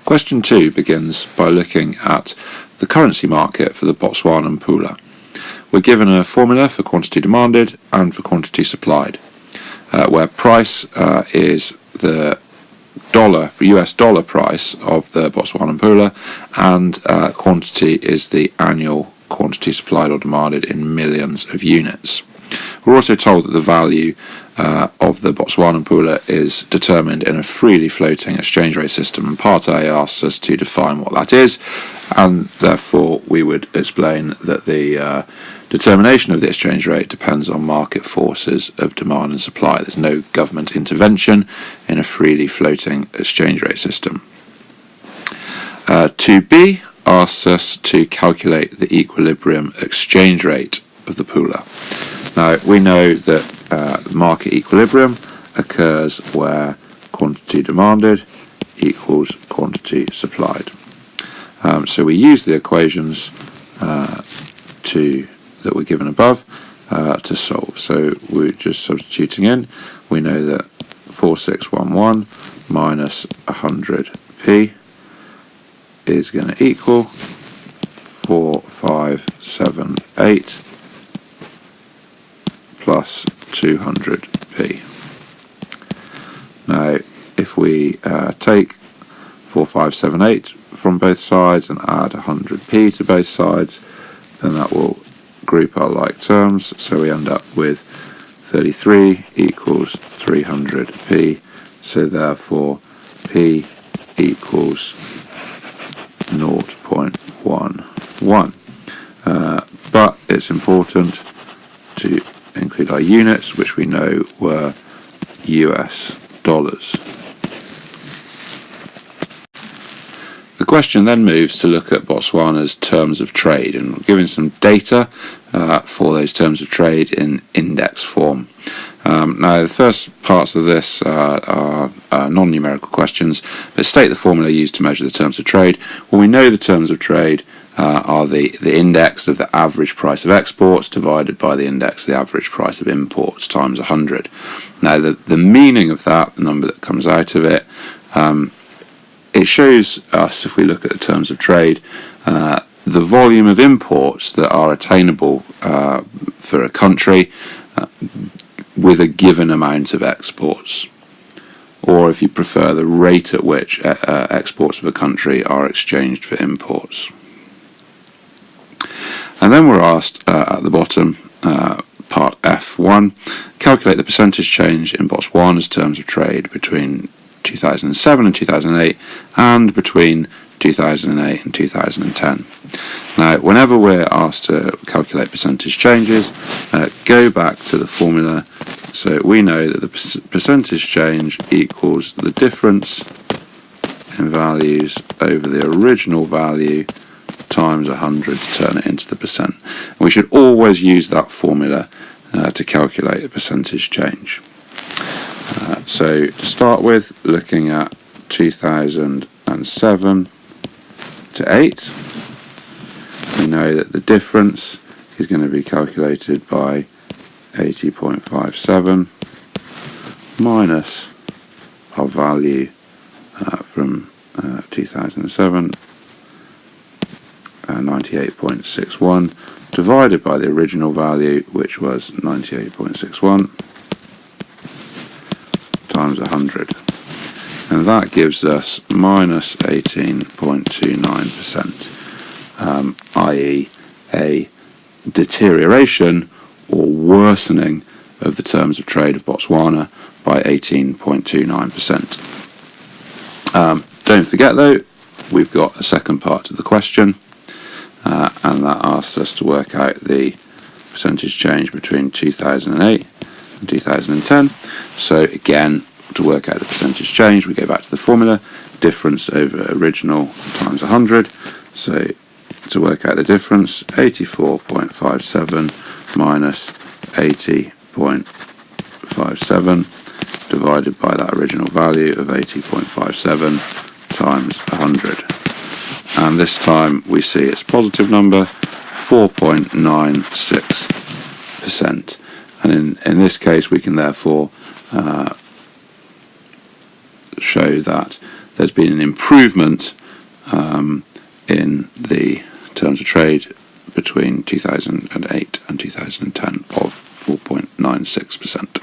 Question 2 begins by looking at the currency market for the Botswanan pula. We're given a formula for quantity demanded and for quantity supplied, where price is the US dollar price of the Botswanan pula, and quantity is the annual quantity supplied or demanded in millions of units. We're also told that the value of the Botswanan pula is determined in a freely floating exchange rate system, and Part A asks us to define what that is, and therefore we would explain that the determination of the exchange rate depends on market forces of demand and supply. There's no government intervention in a freely floating exchange rate system. 2B asks us to calculate the equilibrium exchange rate of the pula. Now, we know that market equilibrium occurs where quantity demanded equals quantity supplied. So we use the equations that were given above to solve. So we're just substituting in. We know that 4611 minus 100p is going to equal 4578 plus 200p. Now, if we take 4578 from both sides and add 100p to both sides, then that will group our like terms, so we end up with 33 equals 300p, so therefore p equals 0.11. But it's important to include our units, which we know were US dollars. The question then moves to look at Botswana's terms of trade, and we're given some data for those terms of trade in index form. Now, the first parts of this are non-numerical questions, but state the formula used to measure the terms of trade. Well, we know the terms of trade are the index of the average price of exports divided by the index of the average price of imports times 100. Now, the meaning of that, the number that comes out of it, it shows us, if we look at the terms of trade, the volume of imports that are attainable for a country with a given amount of exports, or if you prefer, the rate at which exports of a country are exchanged for imports. And then we're asked at the bottom, part F1, calculate the percentage change in Botswana's terms of trade between 2007 and 2008 and between 2008 and 2010. Now, whenever we're asked to calculate percentage changes, go back to the formula. So we know that the percentage change equals the difference in values over the original value times 100 to turn it into the percent. And we should always use that formula to calculate the percentage change. So to start with, looking at 2007 to 8, we know that the difference is going to be calculated by 80.57 minus our value from 2007, 98.61, divided by the original value, which was 98.61, times 100. And that gives us minus 18.29%, i.e. a deterioration or worsening of the terms of trade of Botswana by 18.29%. Don't forget though, we've got a second part to the question, and that asks us to work out the percentage change between 2008 and 2010. So again, to work out the percentage change, we go back to the formula, difference over original times 100. So to work out the difference, 84.57 minus 80.57 divided by that original value of 80.57 times 100. And this time we see its positive number, 4.96%. And in this case we can therefore show that there's been an improvement in the terms of trade between 2008 and 2010 of 4.96%.